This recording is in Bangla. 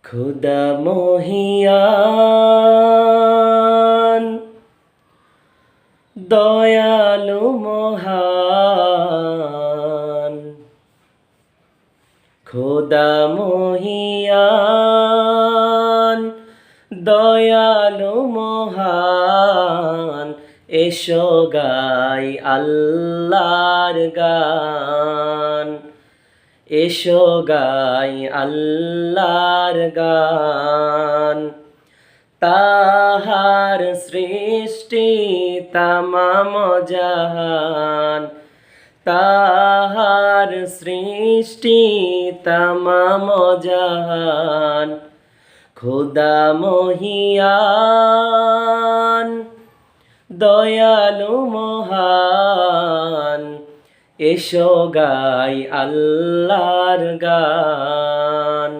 খোদা মহিয়ান দয়ালু মহান, খোদা মহিয়ান দয়ালু মহান, এসো গাই আল্লাহর গান, এসো গাই আল্লাহর গান। তাহার সৃষ্টি তামাম জাহান, তাহার সৃষ্টি তামাম জাহান, খোদা মহিয়ান দয়ালু মহান, এসো গাই আল্লাহর গান।